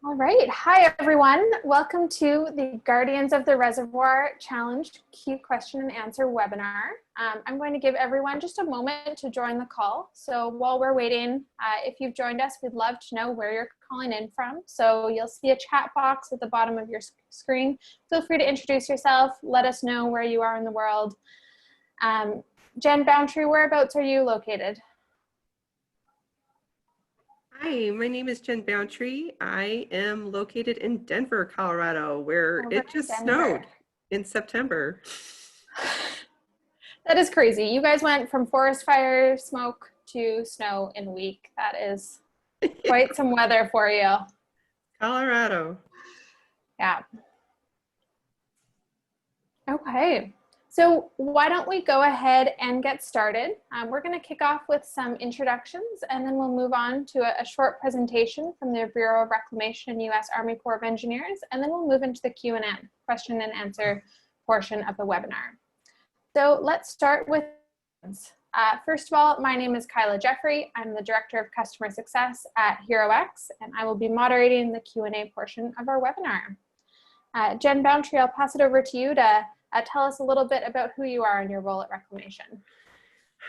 All right. Hi, everyone. Welcome to the Guardians of the Reservoir Challenge Q Question and Answer webinar. I'm going to give everyone just a moment to join the call. So while we're waiting, if you've joined us, we'd love to know where you're calling in from. So you'll see a chat box at the bottom of your screen. Feel free to introduce yourself. Let us know where you are in the world. Jen Boundtree, whereabouts are you located? Hi, my name is Jen Boundtree. I am located in Denver, Colorado, where it just snowed in September. That is crazy. You guys went from forest fire smoke to snow in a week. That is quite some weather for you. Colorado. Yeah. Okay. So why don't we go ahead and get started? We're going to kick off with some introductions, and then we'll move on to a short presentation from the Bureau of Reclamation and U.S. Army Corps of Engineers, and then we'll move into the Q&A, question and answer portion of the webinar. So let's start with first of all, my name is Kyla Jeffrey. I'm the Director of Customer Success at HeroX, and I will be moderating the Q&A portion of our webinar. Jen Boundtree, I'll pass it over to you to tell us a little bit about who you are and your role at Reclamation.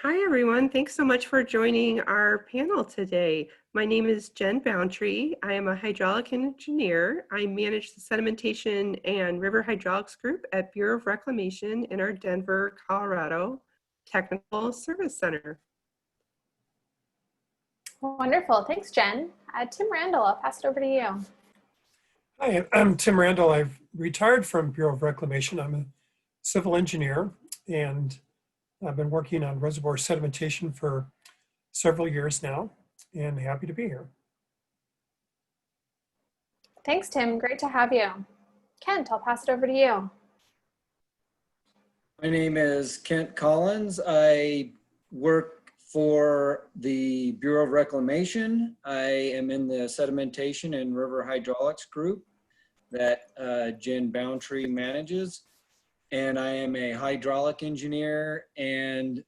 Hi, everyone. Thanks so much for joining our panel today. My name is Jen Boundtree. I am a hydraulic engineer. I manage the Sedimentation and River Hydraulics Group at Bureau of Reclamation in our Denver, Colorado Technical Service Center. Wonderful. Thanks, Jen. Tim Randall, I'll pass it over to you. Hi, I'm Tim Randall. I've retired from Bureau of Reclamation. I'm a civil engineer, and I've been working on reservoir sedimentation for several years now, and happy to be here. Thanks, Tim. Great to have you. Kent, I'll pass it over to you. My name is Kent Collins. I work for the Bureau of Reclamation. I am in the Sedimentation and River Hydraulics group that Jen Boundtree manages. And I am a hydraulic engineer, and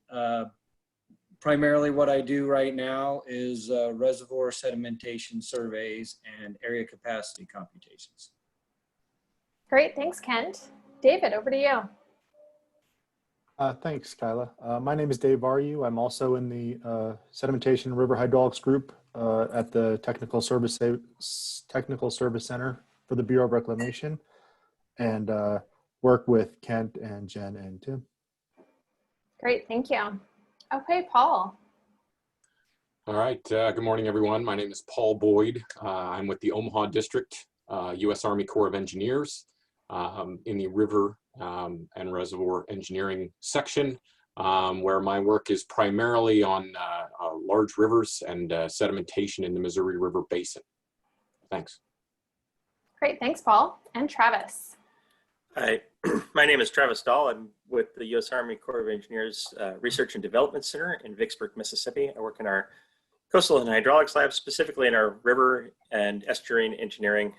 primarily what I do right now is reservoir sedimentation surveys and area capacity computations. Great, thanks, Kent. David, over to you. Thanks, Kyla. My name is Dave Varyu. I'm also in the Sedimentation River Hydraulics Group at the Technical Service Center for the Bureau of Reclamation, and work with Kent and Jen and Tim. Great, thank you. Okay, Paul. All right, good morning, everyone. My name is Paul Boyd. I'm with the Omaha District, U.S. Army Corps of Engineers in the River and Reservoir Engineering section, where my work is primarily on large rivers and sedimentation in the Missouri River Basin. Thanks. Great, thanks, Paul. And Travis. Hi, my name is Travis Dahl. I'm with the U.S. Army Corps of Engineers Research and Development Center in Vicksburg, Mississippi. I work in our coastal and hydraulics lab, specifically in our river and estuarine engineering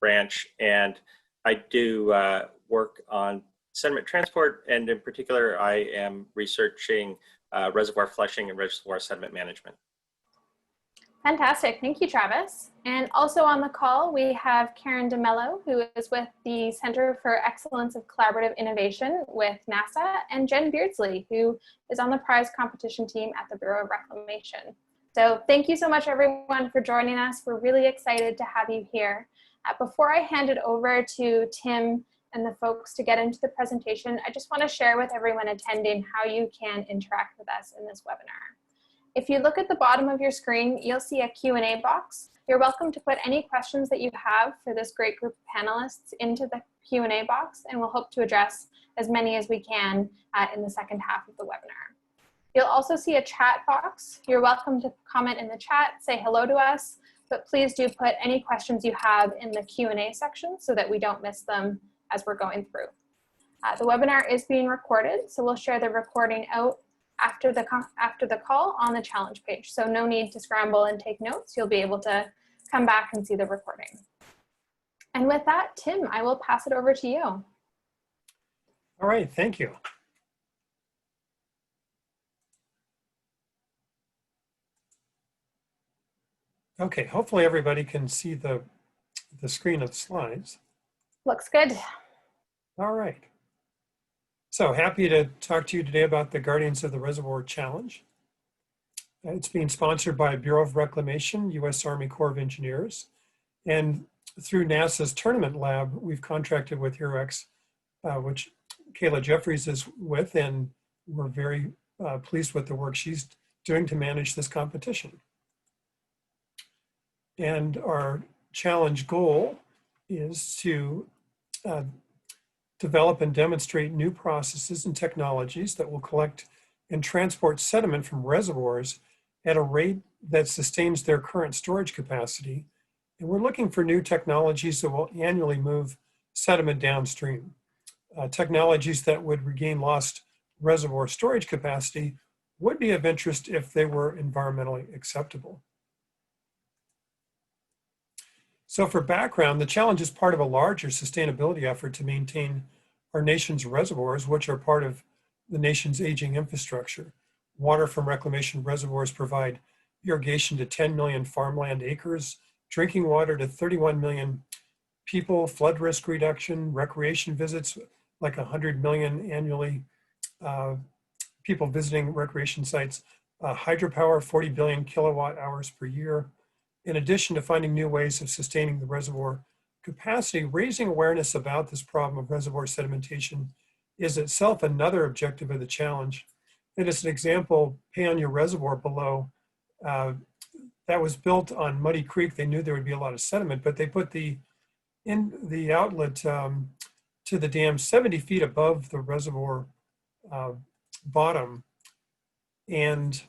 branch. And I do work on sediment transport, and in particular, I am researching reservoir flushing and reservoir sediment management. Fantastic, thank you, Travis. And also on the call, we have Karen DeMello, who is with the Center for Excellence of Collaborative Innovation with NASA, and Jen Beardsley, who is on the prize competition team at the Bureau of Reclamation. So thank you so much, everyone, for joining us. We're really excited to have you here. Before I hand it over to Tim and the folks to get into the presentation, I just want to share with everyone attending how you can interact with us in this webinar. If you look at the bottom of your screen, you'll see a Q&A box. You're welcome to put any questions that you have for this great group of panelists into the Q&A box, and we'll hope to address as many as we can in the second half of the webinar. You'll also see a chat box. You're welcome to comment in the chat, say hello to us, but please do put any questions you have in the Q&A section so that we don't miss them as we're going through. The webinar is being recorded, so we'll share the recording out after the call on the challenge page. So no need to scramble and take notes. You'll be able to come back and see the recording. And with that, Tim, I will pass it over to you. All right, thank you. Okay, hopefully everybody can see the the screen of the slides. Looks good. All right. So happy to talk to you today about the Guardians of the Reservoir Challenge. It's being sponsored by Bureau of Reclamation, U.S. Army Corps of Engineers. And through NASA's Tournament Lab, we've contracted with HeroX, which Kayla Jeffries is with, and we're very pleased with the work she's doing to manage this competition. And our challenge goal is to develop and demonstrate new processes and technologies that will collect and transport sediment from reservoirs at a rate that sustains their current storage capacity. And we're looking for new technologies that will annually move sediment downstream. Technologies that would regain lost reservoir storage capacity would be of interest if they were environmentally acceptable. So for background, the challenge is part of a larger sustainability effort to maintain our nation's reservoirs, which are part of the nation's aging infrastructure. Water from reclamation reservoirs provide irrigation to 10 million farmland acres, drinking water to 31 million people, flood risk reduction, recreation visits, like 100 million annually, people visiting recreation sites, hydropower, 40 billion kilowatt hours per year. In addition to finding new ways of sustaining the reservoir capacity, raising awareness about this problem of reservoir sedimentation is itself another objective of the challenge. And as an example, Peony Reservoir below, that was built on Muddy Creek. They knew there would be a lot of sediment, but they put the outlet to the dam 70 feet above the reservoir bottom. And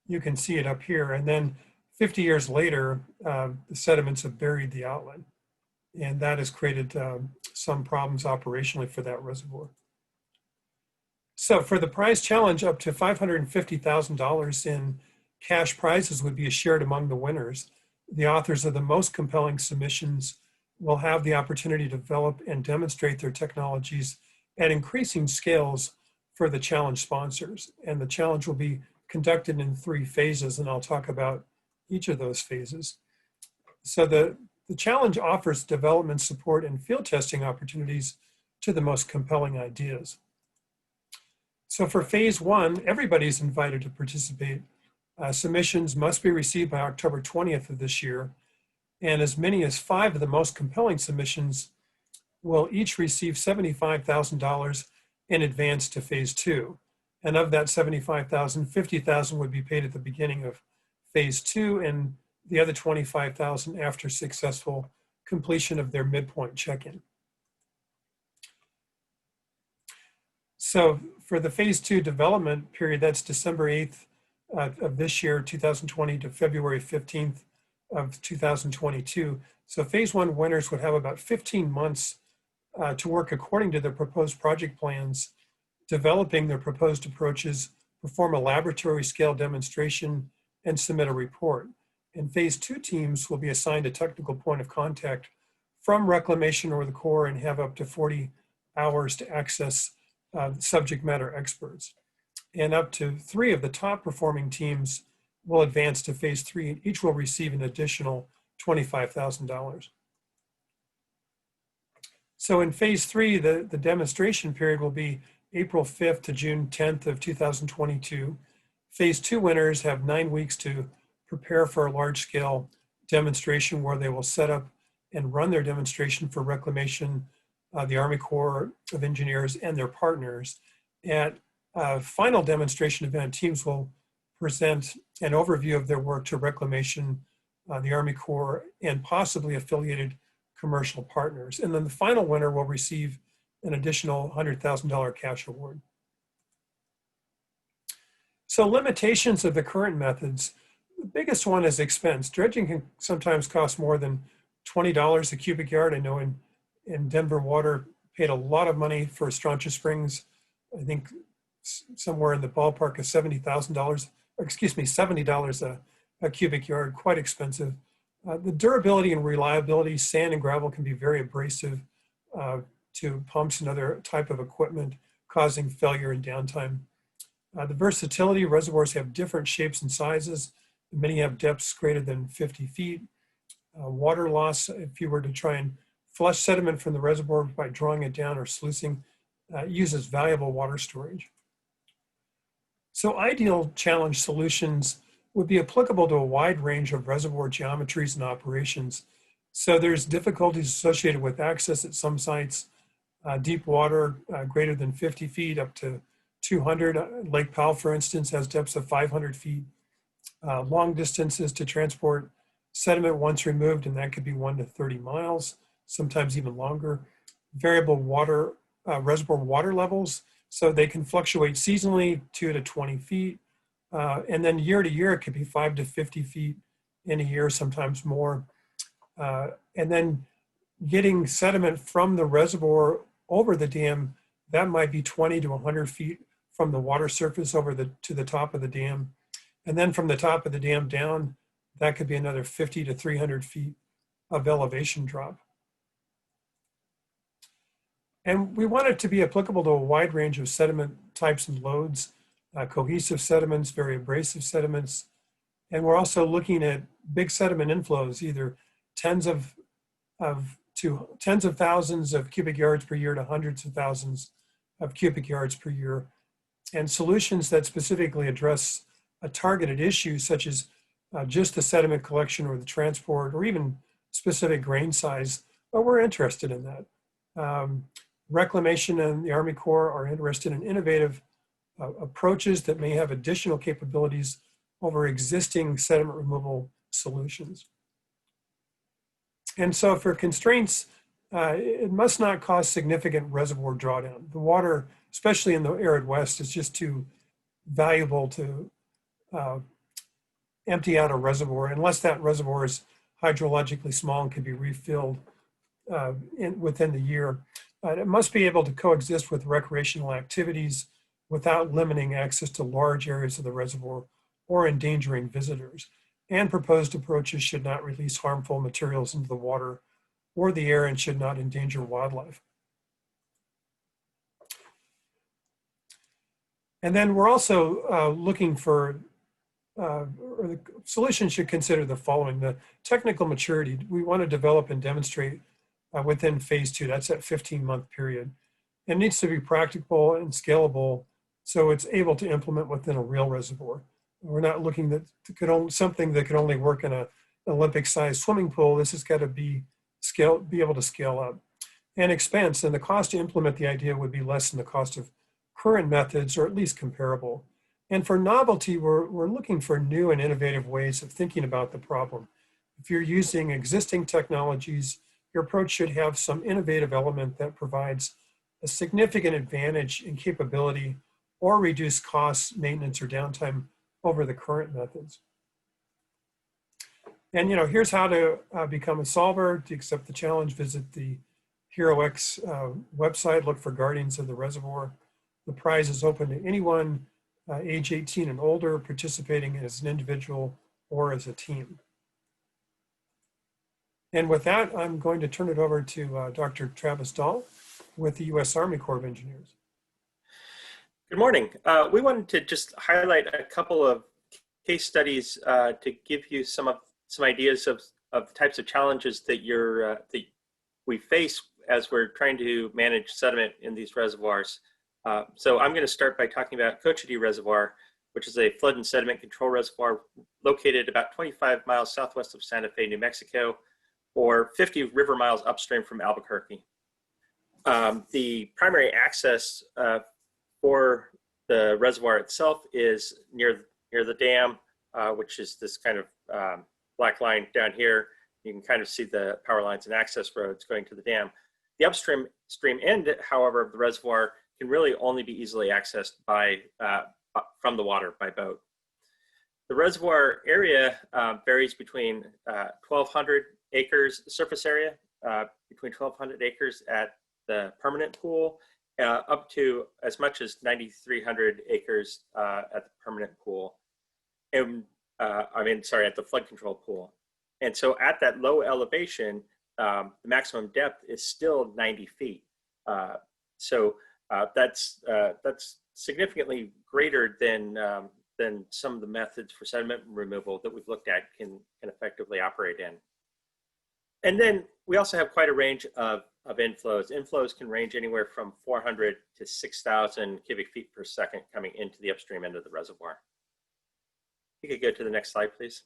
you can see it up here. And then 50 years later, the sediments have buried the outlet. And that has created some problems operationally for that reservoir. So for the prize challenge, up to $550,000 in cash prizes would be shared among the winners. The authors of the most compelling submissions will have the opportunity to develop and demonstrate their technologies at increasing scales for the challenge sponsors. And the challenge will be conducted in 3 phases, and I'll talk about each of those phases. So the challenge offers development support and field testing opportunities to the most compelling ideas. So for phase 1, everybody's invited to participate. Submissions must be received by October 20th of this year, and as many as 5 of the most compelling submissions will each receive $75,000 in advance to phase 2. And of that $75,000, $50,000 would be paid at the beginning of phase 2, and the other $25,000 after successful completion of their midpoint check-in. So for the phase 2 development period, that's December 8th of this year, 2020, to February 15th of 2022. So phase 1 winners would have about 15 months to work according to their proposed project plans, developing their proposed approaches, perform a laboratory scale demonstration, and submit a report. And phase 2 teams will be assigned a technical point of contact from Reclamation or the Corps and have up to 40 hours to access subject matter experts. And up to 3 of the top performing teams will advance to phase 3, and each will receive an additional $25,000. So in phase 3, the demonstration period will be April 5th to June 10th of 2022. Phase 2 winners have 9 weeks to prepare for a large-scale demonstration where they will set up and run their demonstration for Reclamation, the Army Corps of Engineers, and their partners. At a final demonstration event, teams will present an overview of their work to Reclamation, the Army Corps, and possibly affiliated commercial partners. And then the final winner will receive an additional $100,000 cash award. So limitations of the current methods, the biggest one is expense. Dredging can sometimes cost more than $20 a cubic yard. I know in Denver Water paid a lot of money for Estrancha Springs. I think somewhere in the ballpark of $70,000, excuse me, $70 a cubic yard, quite expensive. The durability and reliability, sand and gravel can be very abrasive to pumps and other type of equipment, causing failure and downtime. The versatility, reservoirs have different shapes and sizes. Many have depths greater than 50 feet. water loss if you were to try and flush sediment from the reservoir by drawing it down or sluicing. Uses valuable water storage. So ideal challenge solutions would be applicable to a wide range of reservoir geometries and operations. So there's difficulties associated with access at some sites, deep water greater than 50 feet up to 200. Lake Powell, for instance, has depths of 500 feet. Long distances to transport sediment once removed, and that could be 1 to 30 miles, sometimes even longer. Variable water, reservoir water levels, so they can fluctuate seasonally 2 to 20 feet. And then year to year, it could be 5 to 50 feet in a year, sometimes more. And then getting sediment from the reservoir over the dam, that might be 20 to 100 feet from the water surface over to the top of the dam. And then from the top of the dam down, that could be another 50 to 300 feet of elevation drop. And we want it to be applicable to a wide range of sediment types and loads, cohesive sediments, very abrasive sediments. And we're also looking at big sediment inflows, either tens of thousands of cubic yards per year to hundreds of thousands of cubic yards per year. And solutions that specifically address a targeted issue, such as just the sediment collection or the transport, or even specific grain size, but we're interested in that. Reclamation and the Army Corps are interested in innovative approaches that may have additional capabilities over existing sediment removal solutions. And so for constraints, it must not cause significant reservoir drawdown. The water, especially in the arid West, is just too valuable to empty out a reservoir unless that reservoir is hydrologically small and can be refilled within the year. It must be able to coexist with recreational activities without limiting access to large areas of the reservoir or endangering visitors. And proposed approaches should not release harmful materials into the water or the air and should not endanger wildlife. And then we're also looking for, or the solution should consider the following: the technical maturity. We want to develop and demonstrate within phase 2, that's that 15-month period. It needs to be practicable and scalable so it's able to implement within a real reservoir. We're not looking at something that could only work in an Olympic-sized swimming pool. This has got to be able to scale up. And expense, and the cost to implement the idea would be less than the cost of current methods, or at least comparable. And for novelty, we're looking for new and innovative ways of thinking about the problem. If you're using existing technologies, your approach should have some innovative element that provides a significant advantage in capability or reduce costs, maintenance, or downtime over the current methods. And here's how to become a solver. To accept the challenge, visit the HeroX website, look for Guardians of the Reservoir. The prize is open to anyone age 18 and older participating as an individual or as a team. And with that, I'm going to turn it over to Dr. Travis Dahl with the U.S. Army Corps of Engineers. Good morning. We wanted to just highlight a couple of case studies to give you some ideas of the types of challenges that that we face as we're trying to manage sediment in these reservoirs. So I'm going to start by talking about Cochiti Reservoir, which is a flood and sediment control reservoir located about 25 miles southwest of Santa Fe, New Mexico, or 50 river miles upstream from Albuquerque. The primary access for the reservoir itself is near the dam, which is this kind of black line down here. You can kind of see the power lines and access roads going to the dam. The upstream end, however, of the reservoir can really only be easily accessed from the water by boat. The reservoir area varies between 1,200 acres surface area, between 1,200 acres at the permanent pool, up to as much as 9,300 acres at the permanent pool. And at the flood control pool. And so at that low elevation, the maximum depth is still 90 feet. So that's significantly greater than some of the methods for sediment removal that we've looked at can effectively operate in. And then we also have quite a range of inflows. Inflows can range anywhere from 400 to 6,000 cubic feet per second coming into the upstream end of the reservoir. You could go to the next slide, please.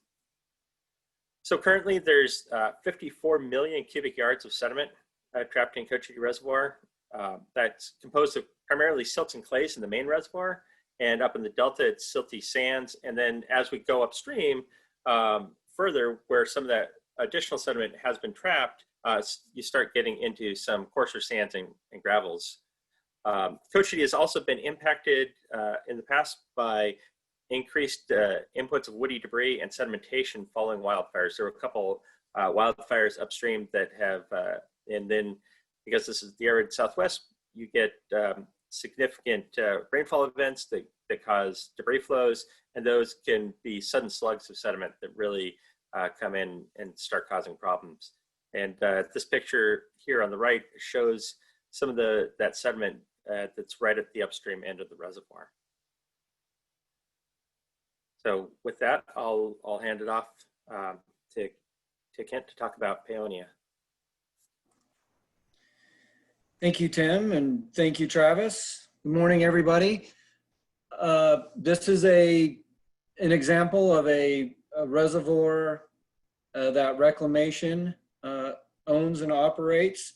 So currently there's 54 million cubic yards of sediment trapped in Cochiti Reservoir. That's composed of primarily silts and clays in the main reservoir, and up in the delta it's silty sands. And then as we go upstream further, where some of that additional sediment has been trapped, you start getting into some coarser sands and gravels. Cochiti has also been impacted in the past by increased inputs of woody debris and sedimentation following wildfires. There were a couple wildfires upstream that have, and then because this is the arid Southwest, you get significant rainfall events that cause debris flows, and those can be sudden slugs of sediment that really come in and start causing problems. And this picture here on the right shows some of that sediment that's right at the upstream end of the reservoir. So with that, I'll hand it off to Kent to talk about Paonia. Thank you, Tim, and thank you, Travis. Good morning, everybody. This is an example of a reservoir that Reclamation owns and operates.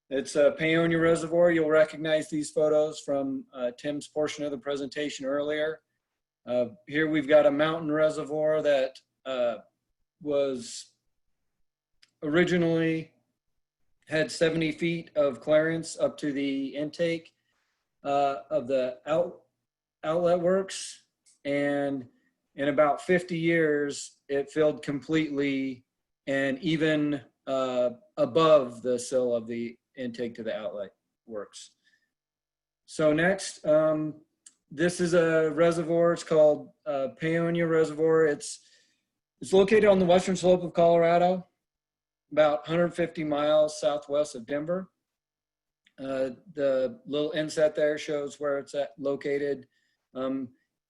It's a Peony Reservoir. You'll recognize these photos from Tim's portion of the presentation earlier. Here we've got a mountain reservoir that was originally had 70 feet of clearance up to the intake of the outlet works, and in about 50 years it filled completely and even above the sill of the intake to the outlet works. So next, this is a reservoir. It's called Peony Reservoir. It's located on the western slope of Colorado, about 150 miles southwest of Denver. The little inset there shows where it's located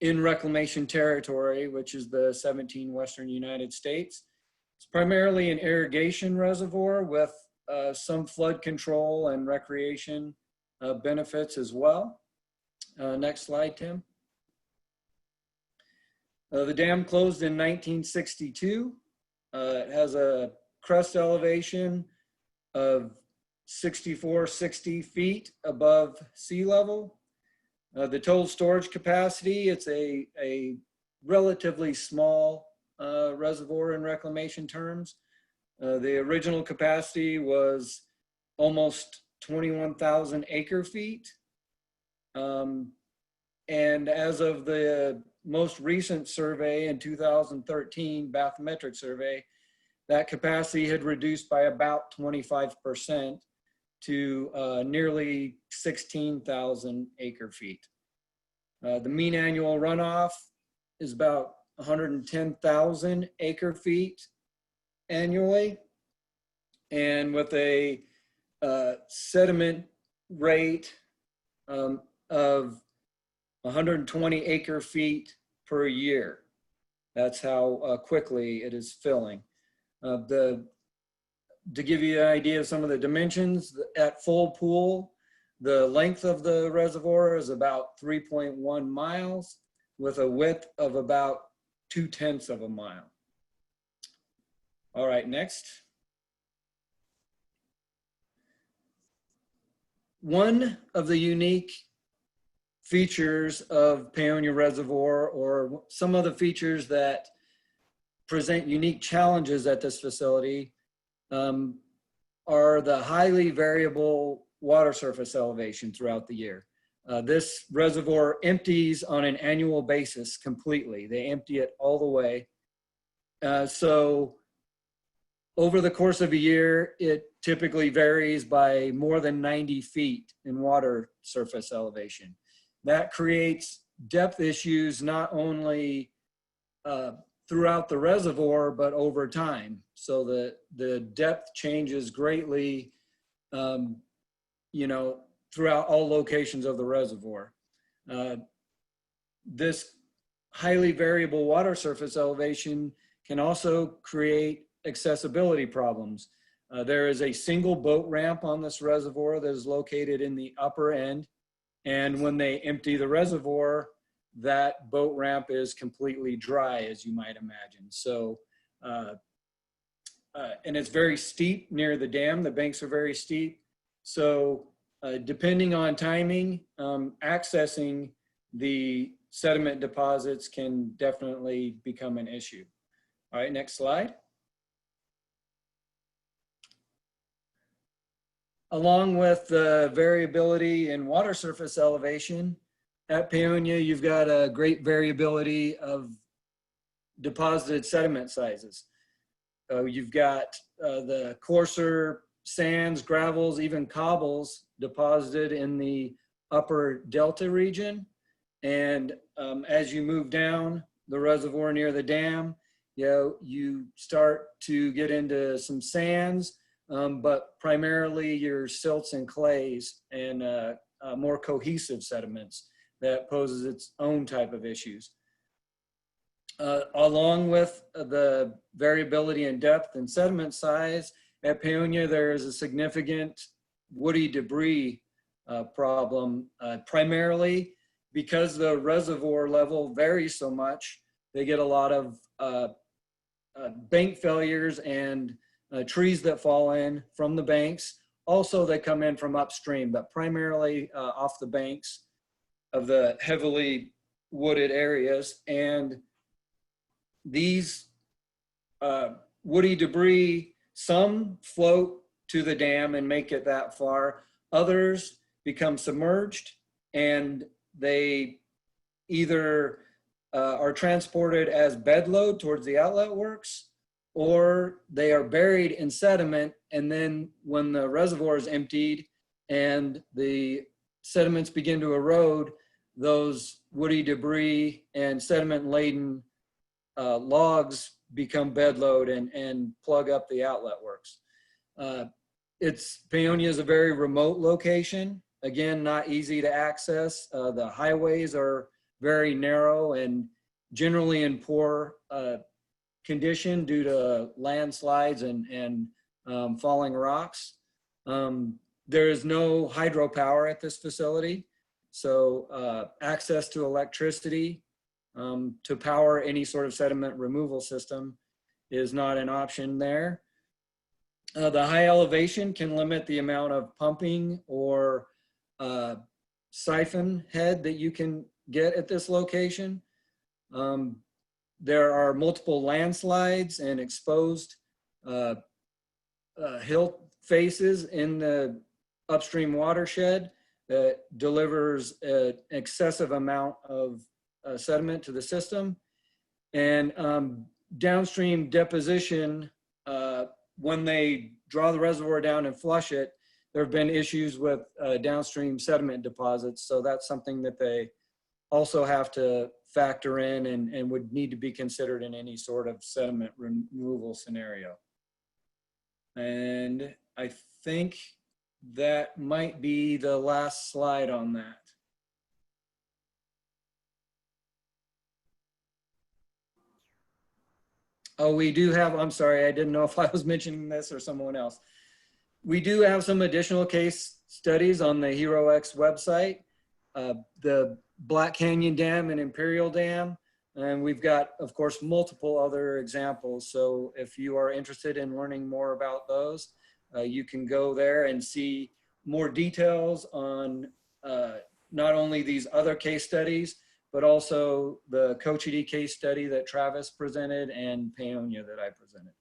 in Reclamation Territory, which is the 17 western United States. It's primarily an irrigation reservoir with some flood control and recreation benefits as well. Next slide, Tim. The dam closed in 1962. It has a crest elevation of 60 feet above sea level. The total storage capacity, it's a relatively small reservoir in reclamation terms. The original capacity was almost 21,000 acre feet. And as of the most recent survey in 2013, bathymetric survey, that capacity had reduced by about 25% to nearly 16,000 acre feet. The mean annual runoff is about 110,000 acre feet annually, and with a sediment rate of 120 acre feet per year. That's how quickly it is filling. To give you an idea of some of the dimensions, at full pool, the length of the reservoir is about 3.1 miles with a width of about 0.2 of a mile. All right, next. One of the unique features of Peony Reservoir, or some of the features that present unique challenges at this facility, are the highly variable water surface elevation throughout the year. This reservoir empties on an annual basis completely. They empty it all the way. So over the course of a year, it typically varies by more than 90 feet in water surface elevation. That creates depth issues not only throughout the reservoir, but over time. So the depth changes greatly, throughout all locations of the reservoir. This highly variable water surface elevation can also create accessibility problems. There is a single boat ramp on this reservoir that is located in the upper end. And when they empty the reservoir, that boat ramp is completely dry, as you might imagine. So, and it's very steep near the dam. The banks are very steep. So depending on timing, accessing the sediment deposits can definitely become an issue. All right, next slide. Along with the variability in water surface elevation, at Peonia, you've got a great variability of deposited sediment sizes. You've got the coarser sands, gravels, even cobbles deposited in the upper delta region. And as you move down the reservoir near the dam, you start to get into some sands, but primarily your silts and clays and more cohesive sediments that poses its own type of issues. Along with the variability in depth and sediment size, at Peonia there is a significant woody debris problem, primarily because the reservoir level varies so much. They get a lot of bank failures and trees that fall in from the banks. Also, they come in from upstream, but primarily off the banks of the heavily wooded areas. And these woody debris, some float to the dam and make it that far. Others become submerged and they either are transported as bed load towards the outlet works, or they are buried in sediment. And then when the reservoir is emptied and the sediments begin to erode, those woody debris and sediment laden logs become bed load and plug up the outlet works. Peonia is a very remote location. Again, not easy to access. The highways are very narrow and generally in poor condition due to landslides and falling rocks. There is no hydropower at this facility. So access to electricity to power any sort of sediment removal system is not an option there. The high elevation can limit the amount of pumping or siphon head that you can get at this location. There are multiple landslides and exposed hill faces in the upstream watershed that delivers an excessive amount of sediment to the system. And downstream deposition, when they draw the reservoir down and flush it, there have been issues with downstream sediment deposits. So that's something that they also have to factor in and would need to be considered in any sort of sediment removal scenario. And I think that might be the last slide on that. Oh, we do have, I'm sorry, I didn't know if I was mentioning this or someone else. We do have some additional case studies on the HeroX website, the Black Canyon Dam and Imperial Dam. And we've got, of course, multiple other examples. So if you are interested in learning more about those, you can go there and see more details on not only these other case studies, but also the Cochiti case study that Travis presented and Peonia that I presented.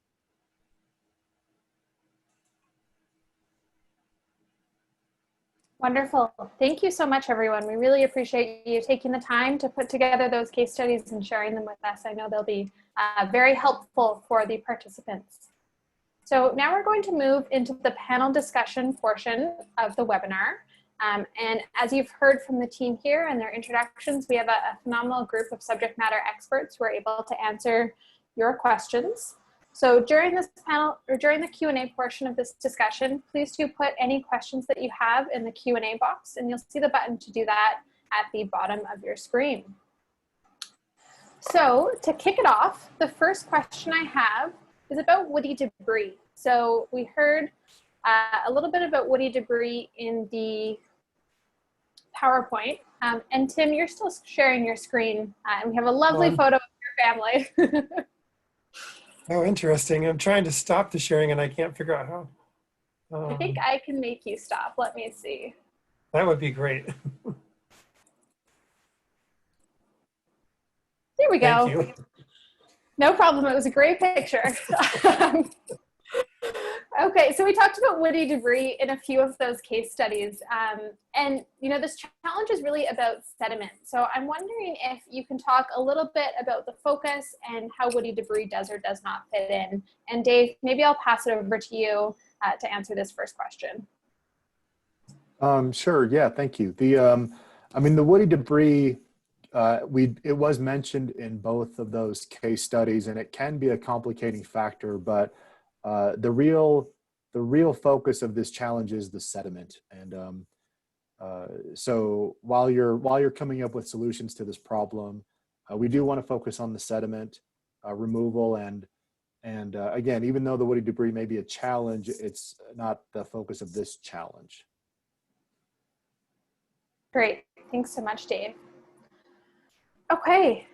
Wonderful. Thank you so much, everyone. We really appreciate you taking the time to put together those case studies and sharing them with us. I know they'll be very helpful for the participants. So now we're going to move into the panel discussion portion of the webinar. And as you've heard from the team here and their introductions, we have a phenomenal group of subject matter experts who are able to answer your questions. So during this panel, or during the Q&A portion of this discussion, please do put any questions that you have in the Q&A box, and you'll see the button to do that at the bottom of your screen. So to kick it off, the first question I have is about woody debris. So we heard a little bit about woody debris in the PowerPoint. And Tim, you're still sharing your screen, and we have a lovely photo of your family. Oh, interesting. I'm trying to stop the sharing and I can't figure out how. I think I can make you stop. Let me see. That would be great. There we go. Thank you. No problem. It was a great picture. Okay, so we talked about woody debris in a few of those case studies. And, you know, this challenge is really about sediment. So I'm wondering if you can talk a little bit about the focus and how woody debris does or does not fit in. And Dave, maybe I'll pass it over to you to answer this first question. Sure. Yeah. Thank you. I mean, the woody debris, it was mentioned in both of those case studies, and it can be a complicating factor, but the real focus of this challenge is the sediment. And so while you're coming up with solutions to this problem, we do want to focus on the sediment removal. And again, even though the woody debris may be a challenge, it's not the focus of this challenge. Great. Thanks so much, Dave. Okay.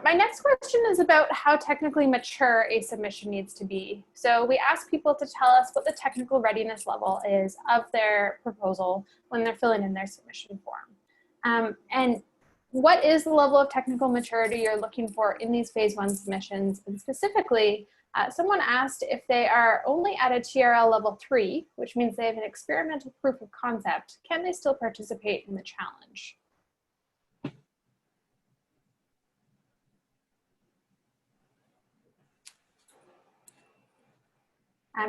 My next question is about how technically mature a submission needs to be. So we ask people to tell us what the technical readiness level is of their proposal when they're filling in their submission form. And what is the level of technical maturity you're looking for in these phase 1 submissions? And specifically, someone asked if they are only at a TRL level 3, which means they have an experimental proof of concept, can they still participate in the challenge?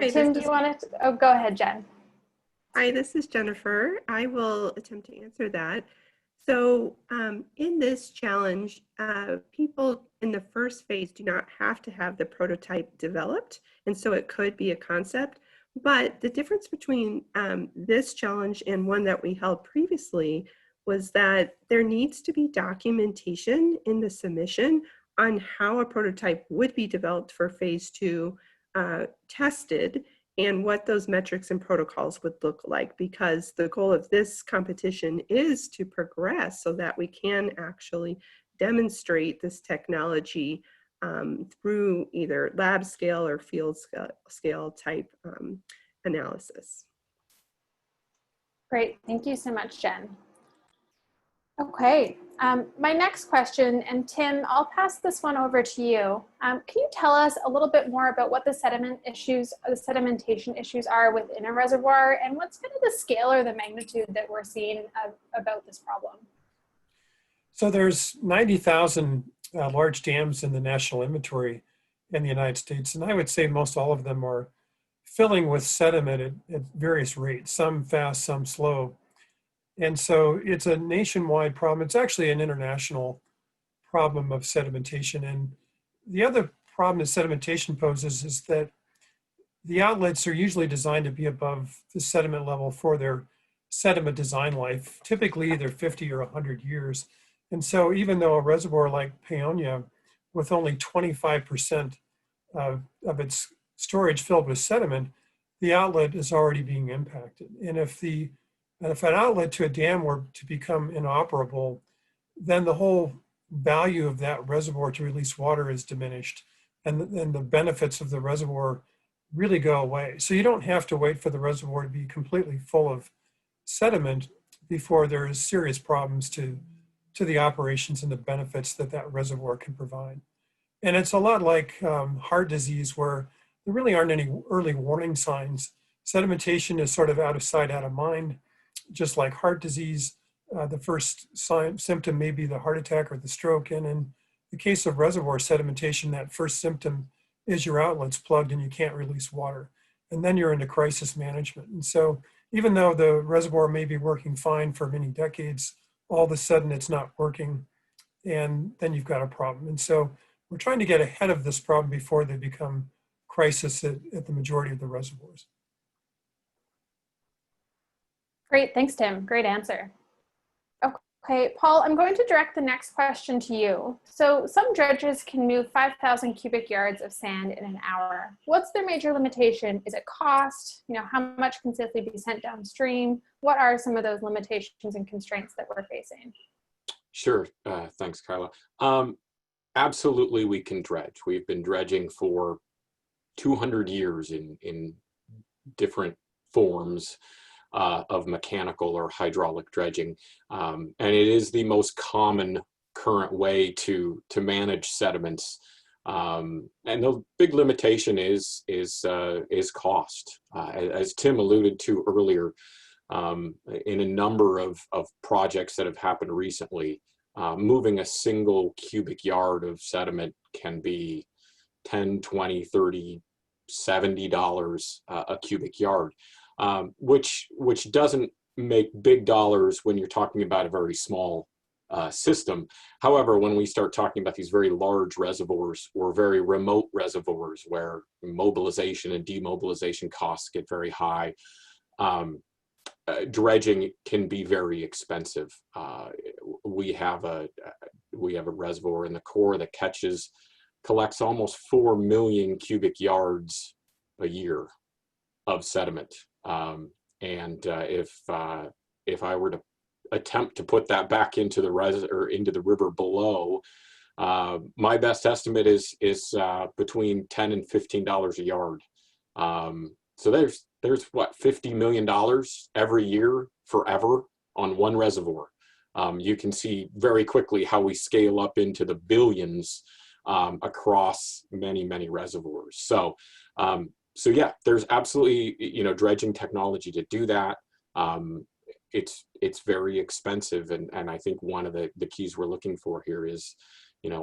Tim, do you want to? Oh, go ahead, Jen. Hi, this is Jennifer. I will attempt to answer that. So in this challenge, people in the first phase do not have to have the prototype developed, and so it could be a concept. But the difference between this challenge and one that we held previously was that there needs to be documentation in the submission on how a prototype would be developed for phase 2, tested, and what those metrics and protocols would look like, because the goal of this competition is to progress so that we can actually demonstrate this technology through either lab scale or field scale type analysis. Great, thank you so much, Jen. Okay, my next question, and Tim, I'll pass this one over to you. Can you tell us a little bit more about what the sediment issues, the sedimentation issues are within a reservoir, and what's kind of the scale or the magnitude that we're seeing about this problem? So there's 90,000 large dams in the national inventory in the United States, and I would say most all of them are filling with sediment at various rates, some fast, some slow. And so it's a nationwide problem. It's actually an international problem of sedimentation. And the other problem that sedimentation poses is that the outlets are usually designed to be above the sediment level for their sediment design life, typically either 50 or 100 years. And so even though a reservoir like Peony, with only 25% of its storage filled with sediment, the outlet is already being impacted. And if an outlet to a dam were to become inoperable, then the whole value of that reservoir to release water is diminished, and the benefits of the reservoir really go away. So you don't have to wait for the reservoir to be completely full of sediment before there is serious problems to the operations and the benefits that that reservoir can provide. And it's a lot like heart disease, where there really aren't any early warning signs. Sedimentation is sort of out of sight, out of mind. Just like heart disease, the first symptom may be the heart attack or the stroke. And in the case of reservoir sedimentation, that first symptom is your outlets plugged and you can't release water. And then you're into crisis management. And so even though the reservoir may be working fine for many decades, all of a sudden it's not working, and then you've got a problem. And so we're trying to get ahead of this problem before they become crisis at the majority of the reservoirs. Great, thanks, Tim. Great answer. Okay, Okay, Paul, I'm going to direct the next question to you. So some dredges can move 5,000 cubic yards of sand in an hour. What's their major limitation? Is it cost? How much can safely be sent downstream? What are some of those limitations and constraints that we're facing? Sure. Thanks, Kyla. Absolutely, we can dredge. We've been dredging for 200 years in different forms of mechanical or hydraulic dredging. And it is the most common current way to manage sediments. And the big limitation is cost. As Tim alluded to earlier, in a number of projects that have happened recently, moving a single cubic yard of sediment can be $10, $20, $30, $70 a cubic yard. Which doesn't make big dollars when you're talking about a very small system. However, when we start talking about these very large reservoirs or very remote reservoirs where mobilization and demobilization costs get very high, dredging can be very expensive. We have a reservoir in the core that collects almost 4 million cubic yards a year of sediment. If I were to attempt to put that back into the into the river below, my best estimate is between $10 and $15 a yard. So there's what, $50 million every year forever on one reservoir. You can see very quickly how we scale up into the billions across many reservoirs. So yeah, there's absolutely, dredging technology to do that. It's very expensive. And I think one of the keys we're looking for here is,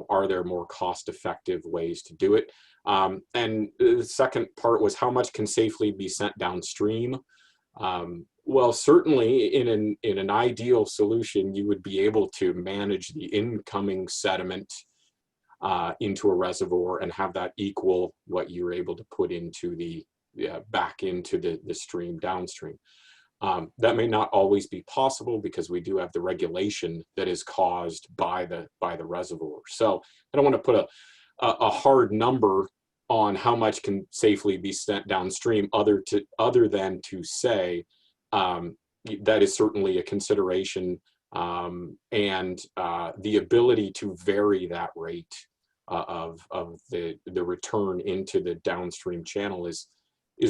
are there more cost-effective ways to do it? And the second part was how much can safely be sent downstream? Well, certainly in an ideal solution, you would be able to manage the incoming sediment into a reservoir and have that equal what you're able to put into back into the stream downstream. That may not always be possible because we do have the regulation that is caused by the reservoir. So I don't want to put a hard number on how much can safely be sent downstream other than to say that is certainly a consideration, and the ability to vary that rate of the return into the downstream channel is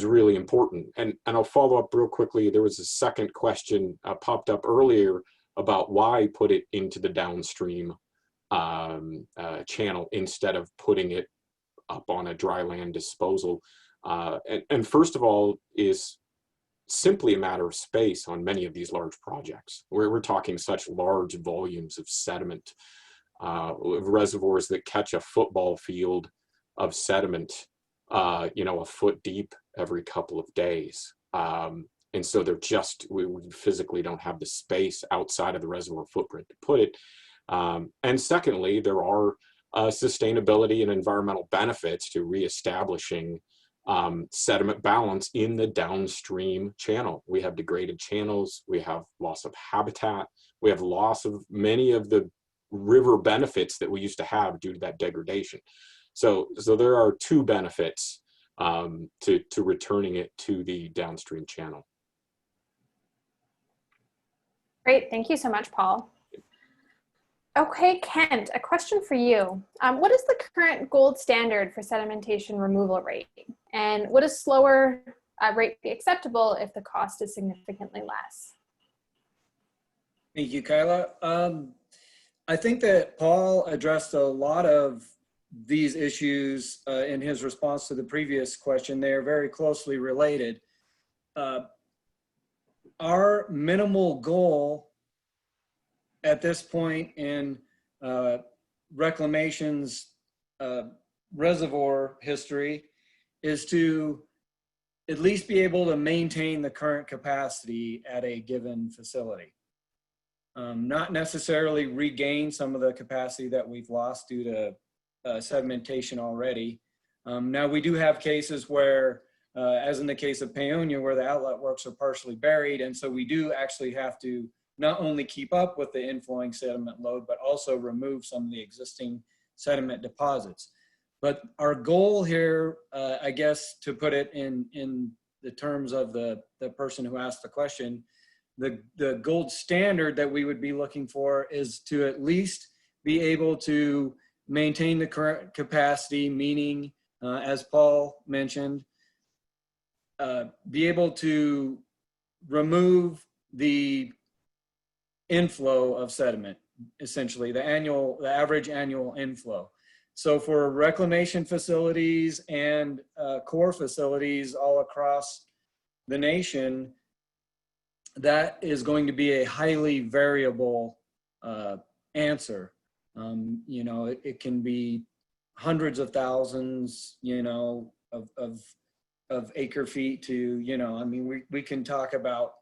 really important. And I'll follow up real quickly. There was a second question popped up earlier about why put it into the downstream channel instead of putting it up on a dry land disposal. And first of all is simply a matter of space on many of these large projects where we're talking such large volumes of sediment, reservoirs that catch a football field of sediment, a foot deep every couple of days. And so we physically don't have the space outside of the reservoir footprint to put it. And secondly, there are sustainability and environmental benefits to reestablishing sediment balance in the downstream channel. We have degraded channels, we have loss of habitat, we have loss of many of the river benefits that we used to have due to that degradation. So there are two benefits to returning it to the downstream channel. Great, thank you so much, Paul. Okay, Kent, a question for you. What is the current gold standard for sedimentation removal rate? And would a slower rate be acceptable if the cost is significantly less? Thank you, Kyla. I think that Paul addressed a lot of these issues in his response to the previous question. They are very closely related. Our minimal goal at this point in reclamation's reservoir history is to at least be able to maintain the current capacity at a given facility. Not necessarily regain some of the capacity that we've lost due to sedimentation already. Now we do have cases where, as in the case of Peony, where the outlet works are partially buried, and so we do actually have to not only keep up with the inflowing sediment load, but also remove some of the existing sediment deposits. But our goal here, I guess, to put it in the terms of the person who asked the question, the gold standard that we would be looking for is to at least be able to maintain the current capacity, meaning, as Paul mentioned, be able to remove the inflow of sediment, essentially the average annual inflow. So for reclamation facilities and core facilities all across the nation, that is going to be a highly variable answer. You know, it can be hundreds of thousands, you know, of acre feet to, you know, I mean, we can talk about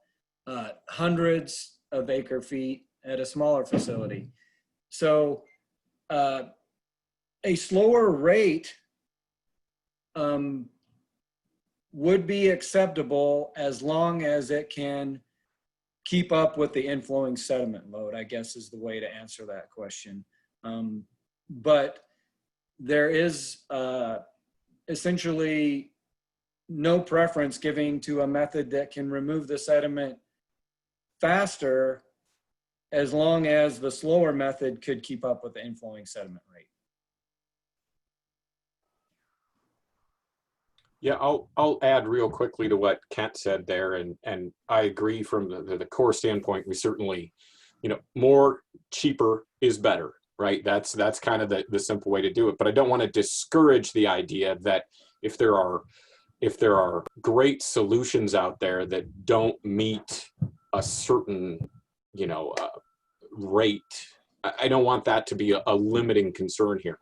hundreds of acre feet at a smaller facility. So a slower rate would be acceptable as long as it can keep up with the inflowing sediment load, I guess is the way to answer that question. But there is essentially no preference giving to a method that can remove the sediment faster as long as the slower method could keep up with the inflowing sediment rate. Yeah, I'll add real quickly to what Kent said there, and I agree from the core standpoint. We certainly, you know, more cheaper is better, right? That's kind of the simple way to do it. But I don't want to discourage the idea that if there are great solutions out there that don't meet a certain, you know, rate, I don't want that to be a limiting concern here.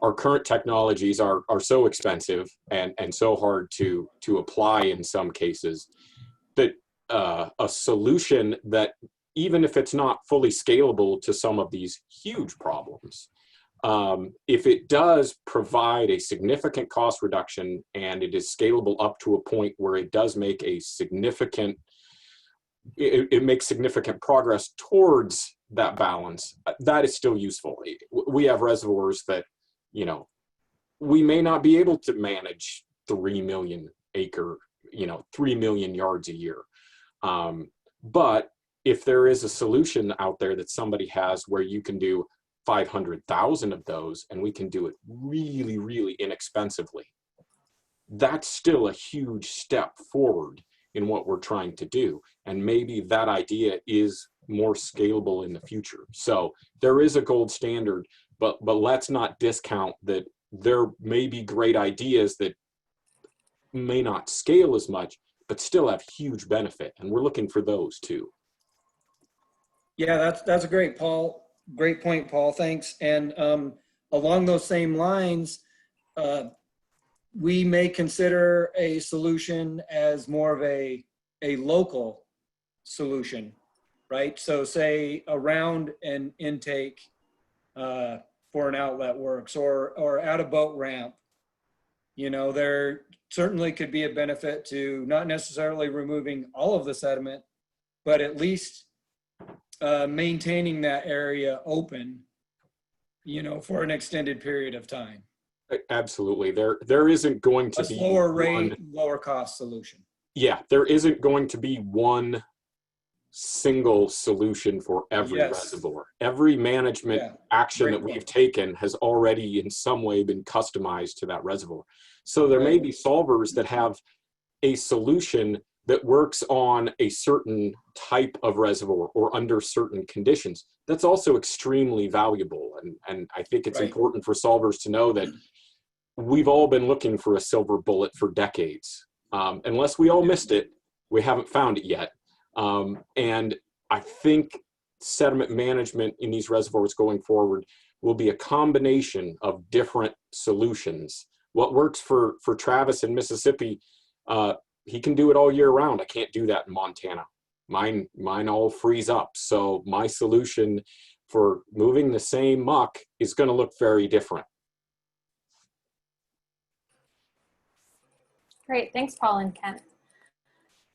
Our current technologies are so expensive and so hard to apply in some cases that a solution that, even if it's not fully scalable to some of these huge problems, if it does provide a significant cost reduction and it is scalable up to a point where it does make a significant, it makes significant progress towards that balance, that is still useful. We have reservoirs that, you know, we may not be able to manage 3 million acre, you know, 3 million yards a year. But if there is a solution out there that somebody has where you can do 500,000 of those and we can do it really, really inexpensively, that's still a huge step forward in what we're trying to do. And maybe that idea is more scalable in the future. So there is a gold standard, but let's not discount that there may be great ideas that may not scale as much, but still have huge benefit. And we're looking for those too. Yeah, that's a great point, Paul, thanks. And along those same lines, we may consider a solution as more of a local solution, right? So say around an intake for an outlet works, or at a boat ramp. You know, there certainly could be a benefit to not necessarily removing all of the sediment, but at least maintaining that area open, you know, for an extended period of time. Absolutely. There isn't going to be a slower rate, lower cost solution. Yeah, there isn't going to be one single solution for every reservoir. Every management action that we've taken has already in some way been customized to that reservoir. So there may be solvers that have a solution that works on a certain type of reservoir or under certain conditions. That's also extremely valuable. And I think it's important for solvers to know that we've all been looking for a silver bullet for decades. Unless we all missed it, we haven't found it yet. And I think sediment management in these reservoirs going forward will be a combination of different solutions. What works for Travis in Mississippi, he can do it all year round. I can't do that in Montana. Mine all freeze up. So my solution for moving the same muck is going to look very different. Great, thanks, Paul and Kent.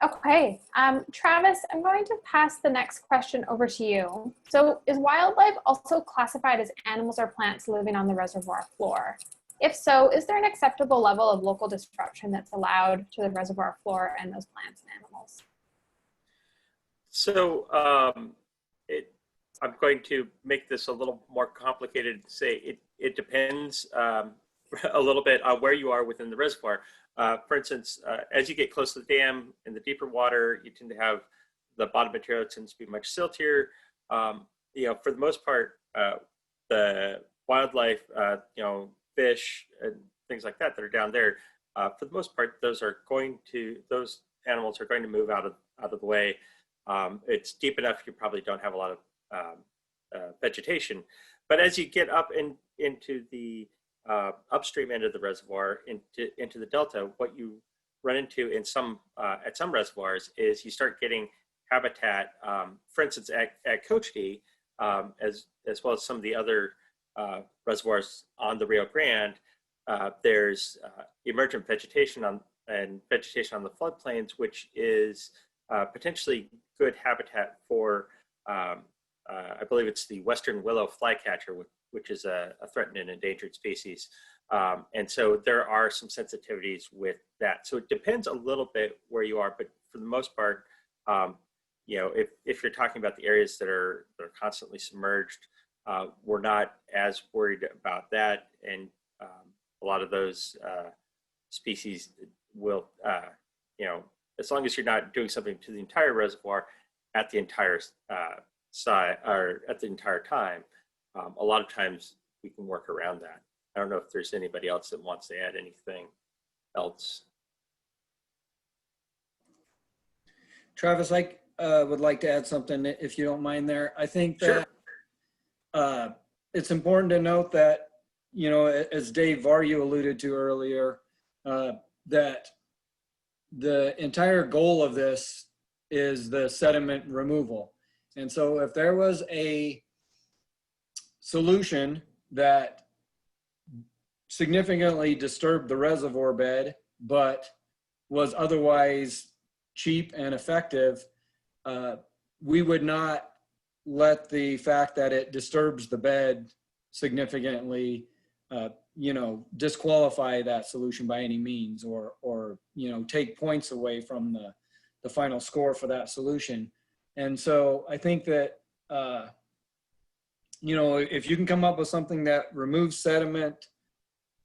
Okay, Travis, I'm going to pass the next question over to you. So is wildlife also classified as animals or plants living on the reservoir floor? If so, is there an acceptable level of local disruption that's allowed to the reservoir floor and those plants and animals? So I'm going to make this a little more complicated to say it depends a little bit on where you are within the reservoir. For instance, as you get close to the dam in the deeper water, you tend to have the bottom material tends to be much siltier. You know, for the most part, the wildlife, you know, fish and things like that that are down there, for the most part, those animals are going to move out of the way. It's deep enough you probably don't have a lot of vegetation. But as you get up into the upstream end of the reservoir into the delta, what you run into in at some reservoirs is you start getting habitat. For instance, at Cochiti, as well as some of the other reservoirs on the Rio Grande, there's emergent vegetation on the floodplains, which is potentially good habitat for, I believe it's the western willow flycatcher, which is a threatened and endangered species. And so there are some sensitivities with that. So it depends a little bit where you are, but for the most part, you know, if you're talking about the areas that are constantly submerged, we're not as worried about that. And a lot of those species will, you know, as long as you're not doing something to the entire reservoir at the entire side or at the entire time, a lot of times we can work around that. I don't know if there's anybody else that wants to add anything else. Travis, I would like to add something if you don't mind there. I think that it's important to note that, you know, as Dave Varyu alluded to earlier, that the entire goal of this is the sediment removal. And so if there was a solution that significantly disturbed the reservoir bed, but was otherwise cheap and effective, we would not let the fact that it disturbs the bed significantly, you know, disqualify that solution by any means, or you know, take points away from the final score for that solution. And so I think that, you know, if you can come up with something that removes sediment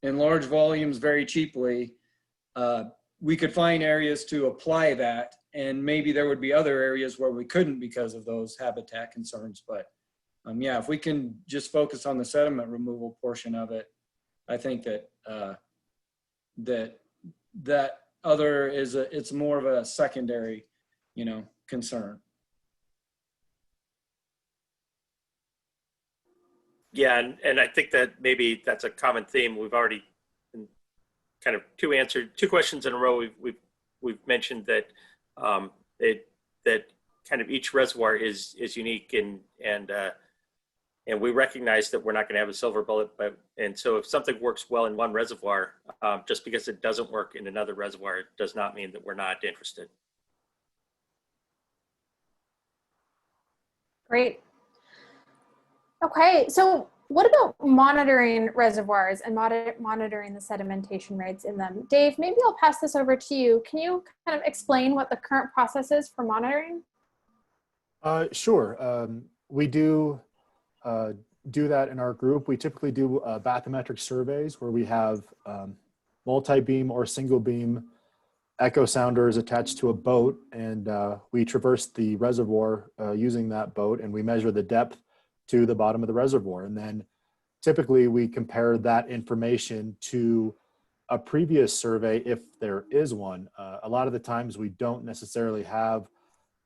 in large volumes very cheaply, we could find areas to apply that, and maybe there would be other areas where we couldn't because of those habitat concerns. But yeah, if we can just focus on the sediment removal portion of it, I think that that other is it's more of a secondary, you know, concern. Yeah, and I think that maybe that's a common theme. We've already kind of two questions in a row. We've mentioned that that kind of each reservoir is unique, and we recognize that we're not going to have a silver bullet. And so if something works well in one reservoir, just because it doesn't work in another reservoir does not mean that we're not interested. Great. Okay, so what about monitoring reservoirs and monitoring the sedimentation rates in them? Dave, maybe I'll pass this over to you. Can you kind of explain what the current process is for monitoring? Sure. We do that in our group. We typically do bathymetric surveys where we have multi-beam or single beam echo sounders attached to a boat, and we traverse the reservoir using that boat, and we measure the depth to the bottom of the reservoir. And then typically we compare that information to a previous survey if there is one. A lot of the times we don't necessarily have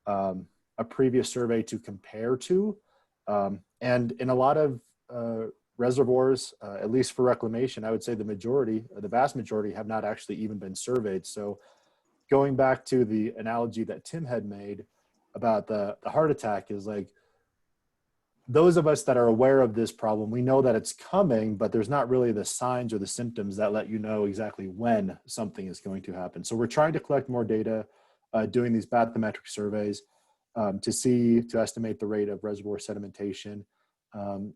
a previous survey to compare to. And in a lot of reservoirs, at least for reclamation, I would say the vast majority have not actually even been surveyed. So going back to the analogy that Tim had made about the heart attack is like, those of us that are aware of this problem, we know that it's coming, but there's not really the signs or the symptoms that let you know exactly when something is going to happen. So we're trying to collect more data doing these bathymetric surveys to estimate the rate of reservoir sedimentation.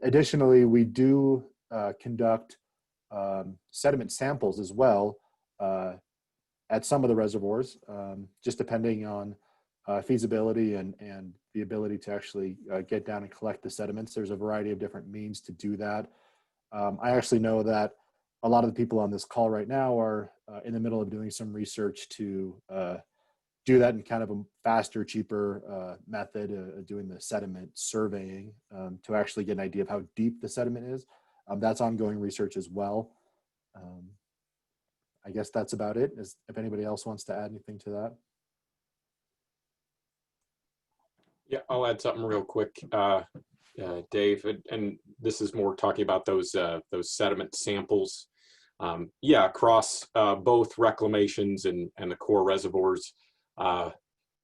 Additionally, we do conduct sediment samples as well at some of the reservoirs, just depending on feasibility and the ability to actually get down and collect the sediments. There's a variety of different means to do that. I actually know that a lot of the people on this call right now are in the middle of doing some research to do that in kind of a faster, cheaper method of doing the sediment surveying to actually get an idea of how deep the sediment is. That's ongoing research as well. I guess that's about it. If anybody else wants to add anything to that. Yeah, I'll add something real quick, Dave, and this is more talking about those sediment samples. Yeah, across both reclamations and the core reservoirs,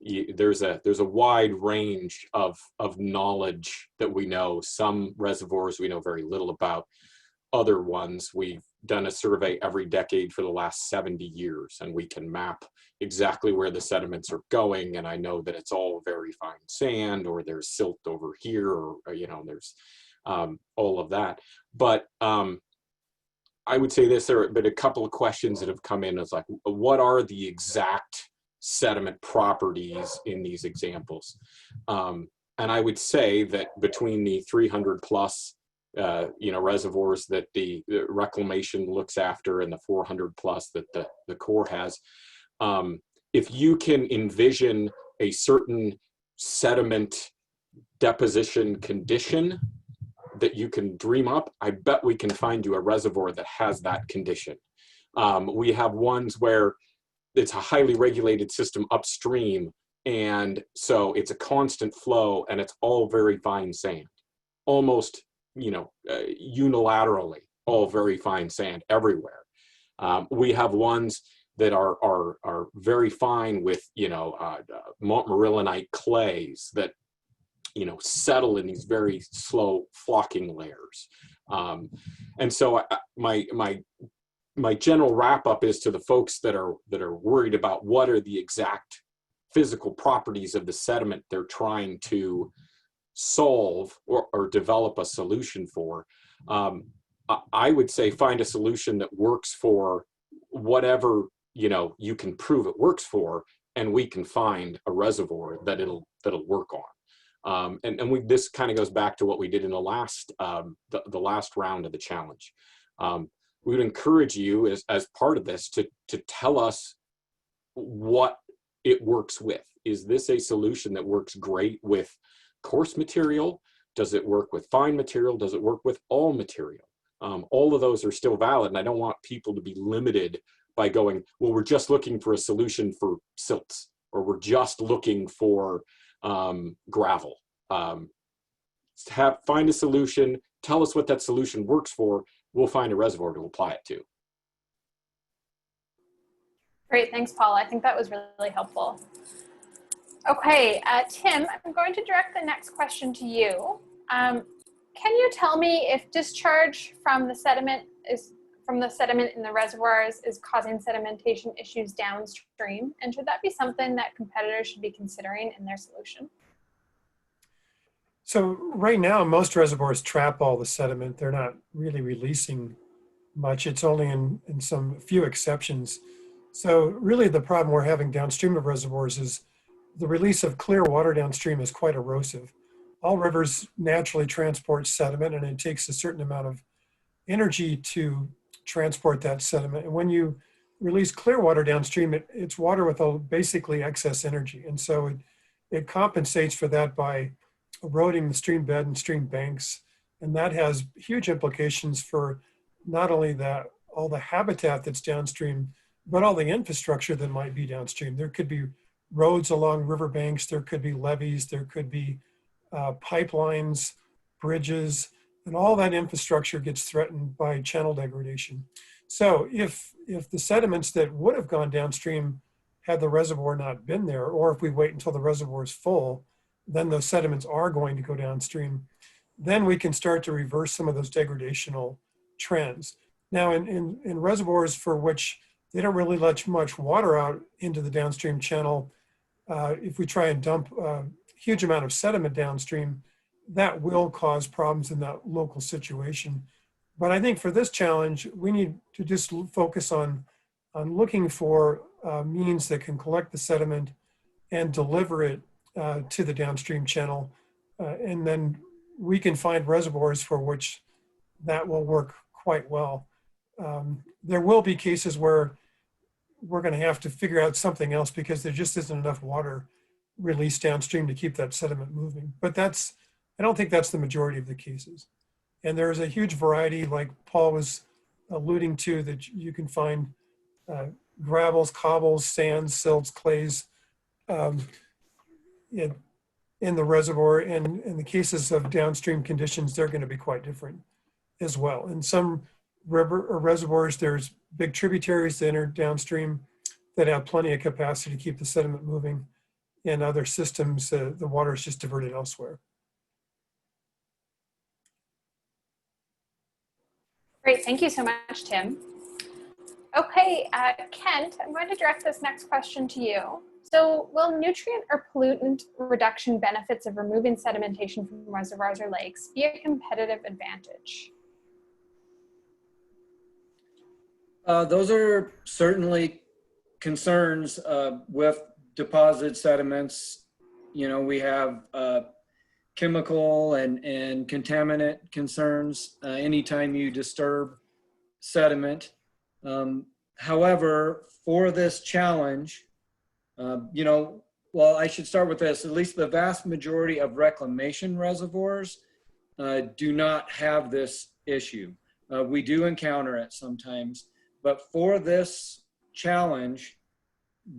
there's a wide range of knowledge that we know. Some reservoirs we know very little about. Other ones we've done a survey every decade for the last 70 years, and we can map exactly where the sediments are going. And I know that it's all very fine sand, or there's silt over here, or there's all of that. But I would say this: there have been a couple of questions that have come in. It's like, what are the exact sediment properties in these examples? And I would say that between the 300 plus reservoirs that the reclamation looks after and the 400 plus that the Corps has, if you can envision a certain sediment deposition condition that you can dream up, I bet we can find you a reservoir that has that condition. We have ones where it's a highly regulated system upstream, and so it's a constant flow and it's all very fine sand, almost unilaterally, all very fine sand everywhere. We have ones that are very fine with Montmorillonite clays that settle in these very slow flocking layers. And so my general wrap up is to the folks that are worried about what are the exact physical properties of the sediment they're trying to solve or develop a solution for. I would say find a solution that works for whatever you can prove it works for, and we can find a reservoir that'll work on. And this kind of goes back to what we did in the last round of the challenge. We would encourage you as part of this to tell us what it works with. Is this a solution that works great with coarse material? Does it work with fine material? Does it work with all material? All of those are still valid, and I don't want people to be limited by going, well, we're just looking for a solution for silts, or we're just looking for gravel. Find a solution, tell us what that solution works for, we'll find a reservoir to apply it to. Great, thanks, Paul. I think that was really helpful. Okay, Tim, I'm going to direct the next question to you. Can you tell me if discharge from the sediment in the reservoirs is causing sedimentation issues downstream? And should that be something that competitors should be considering in their solution? So right now, most reservoirs trap all the sediment. They're not really releasing much. It's only in some few exceptions. So really the problem we're having downstream of reservoirs is the release of clear water downstream is quite erosive. All rivers naturally transport sediment, and it takes a certain amount of energy to transport that sediment. And when you release clear water downstream, it's water with basically excess energy. And so it compensates for that by eroding the stream bed and stream banks. And that has huge implications for not only all the habitat that's downstream, but all the infrastructure that might be downstream. There could be roads along riverbanks, there could be levees, there could be pipelines, bridges, and all that infrastructure gets threatened by channel degradation. So if the sediments that would have gone downstream had the reservoir not been there, or if we wait until the reservoir is full, then those sediments are going to go downstream, then we can start to reverse some of those degradational trends. Now in reservoirs for which they don't really let much water out into the downstream channel, if we try and dump a huge amount of sediment downstream, that will cause problems in that local situation. But I think for this challenge, we need to just focus on looking for means that can collect the sediment and deliver it to the downstream channel. And then we can find reservoirs for which that will work quite well. There will be cases where we're going to have to figure out something else because there just isn't enough water released downstream to keep that sediment moving. But I don't think that's the majority of the cases. And there's a huge variety, like Paul was alluding to, that you can find gravels, cobbles, sands, silts, clays in the reservoir. And in the cases of downstream conditions, they're going to be quite different as well. In some river or reservoirs, there's big tributaries that enter downstream that have plenty of capacity to keep the sediment moving. In other systems, the water is just diverted elsewhere. Great, thank you so much, Tim. Okay, Kent, I'm going to direct this next question to you. So will nutrient or pollutant reduction benefits of removing sedimentation from reservoirs or lakes be a competitive advantage? Those are certainly concerns with deposited sediments. You know, we have chemical and contaminant concerns anytime you disturb sediment. However, for this challenge, you know, well, I should start with this. At least the vast majority of reclamation reservoirs do not have this issue. We do encounter it sometimes, but for this challenge,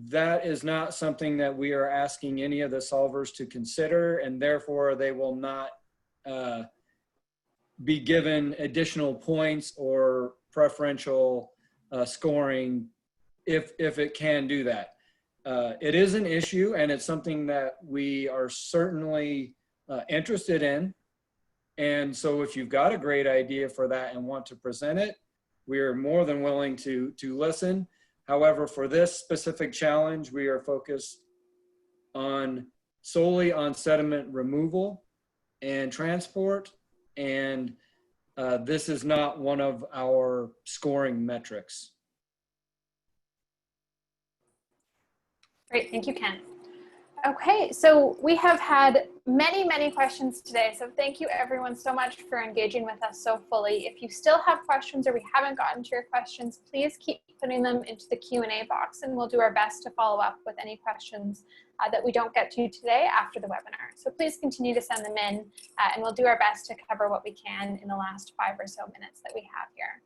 that is not something that we are asking any of the solvers to consider, and therefore they will not be given additional points or preferential scoring if it can do that. It is an issue, and it's something that we are certainly interested in. And so if you've got a great idea for that and want to present it, we are more than willing to listen. However, for this specific challenge, we are focused solely on sediment removal and transport. And this is not one of our scoring metrics. Great, thank you, Ken. Okay, so we have had many questions today. So thank you everyone so much for engaging with us so fully. If you still have questions or we haven't gotten to your questions, please keep putting them into the Q&A box and we'll do our best to follow up with any questions that we don't get to today after the webinar. So please continue to send them in and we'll do our best to cover what we can in the last 5 or so minutes that we have here.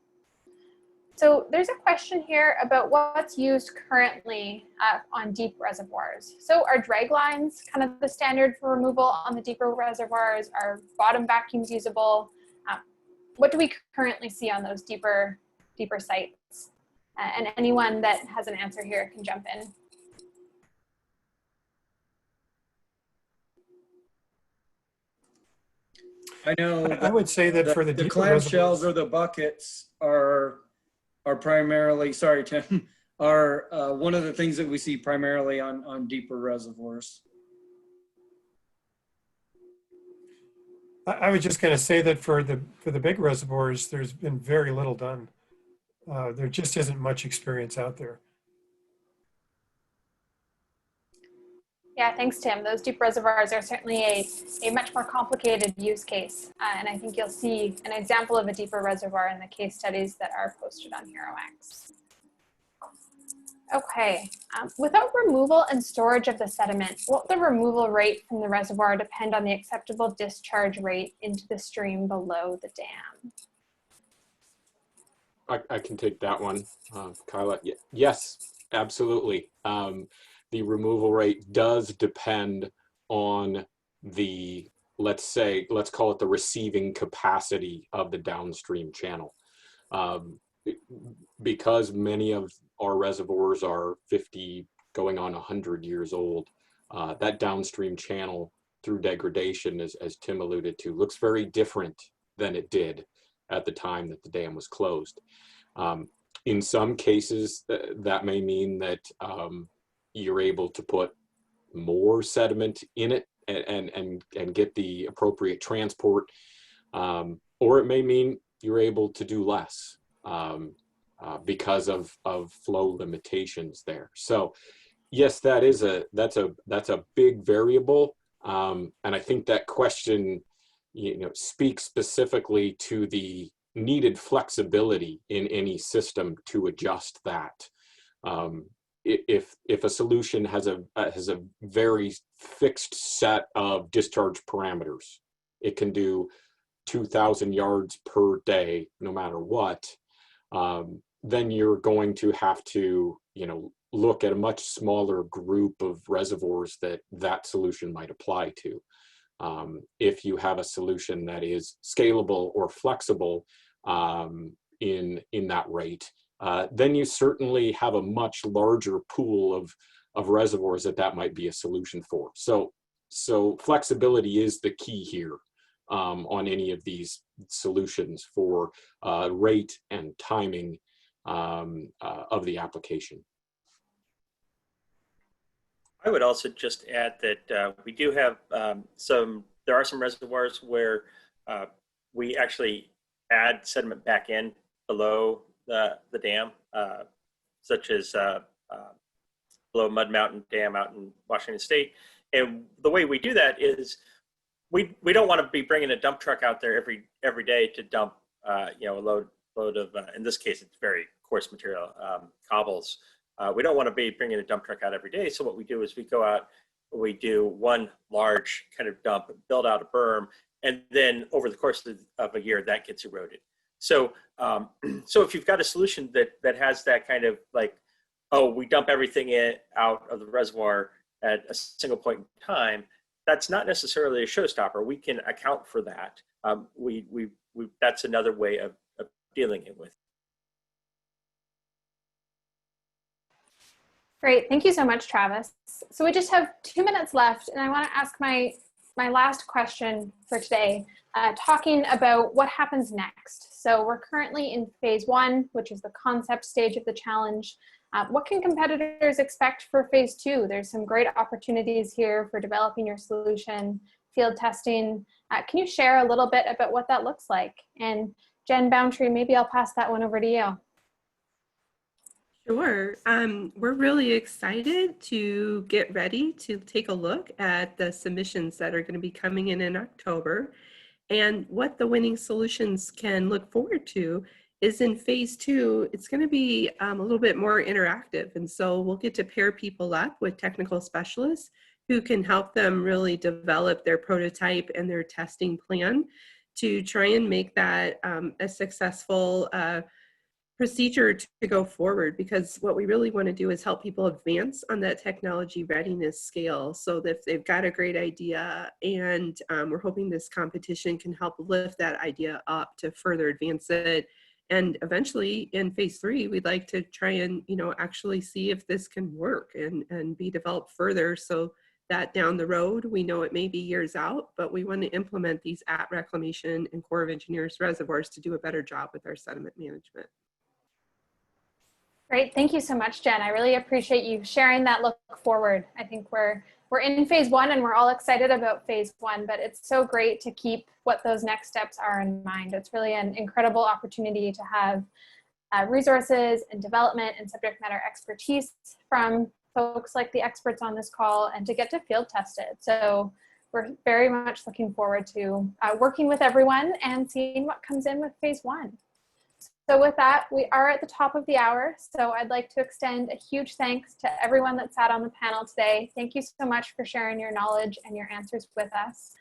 So there's a question here about what's used currently on deep reservoirs. So are drag lines kind of the standard for removal on the deeper reservoirs? Are bottom vacuums usable? What do we currently see on those deeper sites? And anyone that has an answer here can jump in. I know I would say that for the clamshells or the buckets are primarily, sorry, Tim, are one of the things that we see primarily on deeper reservoirs. I was just going to say that for the big reservoirs, there's been very little done. There just isn't much experience out there. Yeah, thanks, Tim. Those deep reservoirs are certainly a much more complicated use case. And I think you'll see an example of a deeper reservoir in the case studies that are posted on HeroX. Okay, without removal and storage of the sediment, will the removal rate from the reservoir depend on the acceptable discharge rate into the stream below the dam? I can take that one, Kyla. Yes, absolutely. The removal rate does depend on the, let's call it the receiving capacity of the downstream channel. Because many of our reservoirs are 50 going on 100 years old, that downstream channel through degradation, as Tim alluded to, looks very different than it did at the time that the dam was closed. In some cases, that may mean that you're able to put more sediment in it and get the appropriate transport, or it may mean you're able to do less because of flow limitations there. So yes, that's a big variable, and I think that question, speaks specifically to the needed flexibility in any system to adjust that. If a solution has a very fixed set of discharge parameters, it can do 2,000 yards per day, no matter what, then you're going to have to, look at a much smaller group of reservoirs that solution might apply to. If you have a solution that is scalable or flexible in that rate, then you certainly have a much larger pool of reservoirs that might be a solution for. So flexibility is the key here on any of these solutions for rate and timing of the application. I would also just add that we do have there are some reservoirs where we actually add sediment back in below the dam, such as below Mud Mountain Dam out in Washington State. And the way we do that is we don't want to be bringing a dump truck out there every day to dump a load of in this case it's very coarse material, cobbles. We don't want to be bringing a dump truck out every day. So what we do is we go out, we do one large kind of dump, build out a berm, and then over the course of a year that gets eroded. So so if you've got a solution that has that kind of like, oh, we dump everything out of the reservoir at a single point in time, that's not necessarily a showstopper. We can account for that. That's another way of dealing with. Great, thank you so much, Travis. So we just have 2 minutes left, and I want to ask my last question for today, talking about what happens next. So we're currently in phase 1, which is the concept stage of the challenge. What can competitors expect for phase 2? There's some great opportunities here for developing your solution, field testing. Can you share a little bit about what that looks like? And Jen Bountree, maybe I'll pass that one over to you. Sure. We're really excited to get ready to take a look at the submissions that are going to be coming in October. And what the winning solutions can look forward to is in phase 2, it's going to be a little bit more interactive. And so we'll get to pair people up with technical specialists who can help them really develop their prototype and their testing plan to try and make that a successful procedure to go forward, because what we really want to do is help people advance on that technology readiness scale so that if they've got a great idea, and we're hoping this competition can help lift that idea up to further advance it. And eventually in phase 3, we'd like to try and, actually see if this can work and be developed further, so that down the road, we know it may be years out, but we want to implement these at Reclamation and Corps of Engineers reservoirs to do a better job with our sediment management. Great, thank you so much, Jen. I really appreciate you sharing that look forward. I think we're in phase 1 and we're all excited about phase 1, but it's so great to keep what those next steps are in mind. It's really an incredible opportunity to have resources and development and subject matter expertise from folks like the experts on this call, and to get to field test it. So we're very much looking forward to working with everyone and seeing what comes in with phase 1. So with that, we are at the top of the hour. So I'd like to extend a huge thanks to everyone that sat on the panel today. Thank you so much for sharing your knowledge and your answers with us.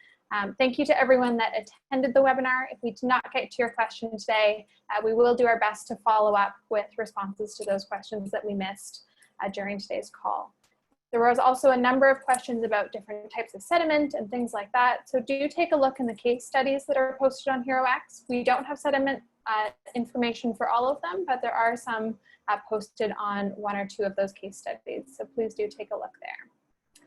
Thank you to everyone that attended the webinar. If we did not get to your question today, we will do our best to follow up with responses to those questions that we missed during today's call. There was also a number of questions about different types of sediment and things like that. So do take a look in the case studies that are posted on HeroX. We don't have sediment information for all of them, but there are some posted on 1 or 2 of those case studies. So please do take a look there.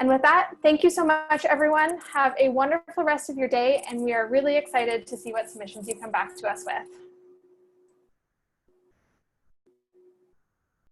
And with that, thank you so much, everyone. Have a wonderful rest of your day, and we are really excited to see what submissions you come back to us with.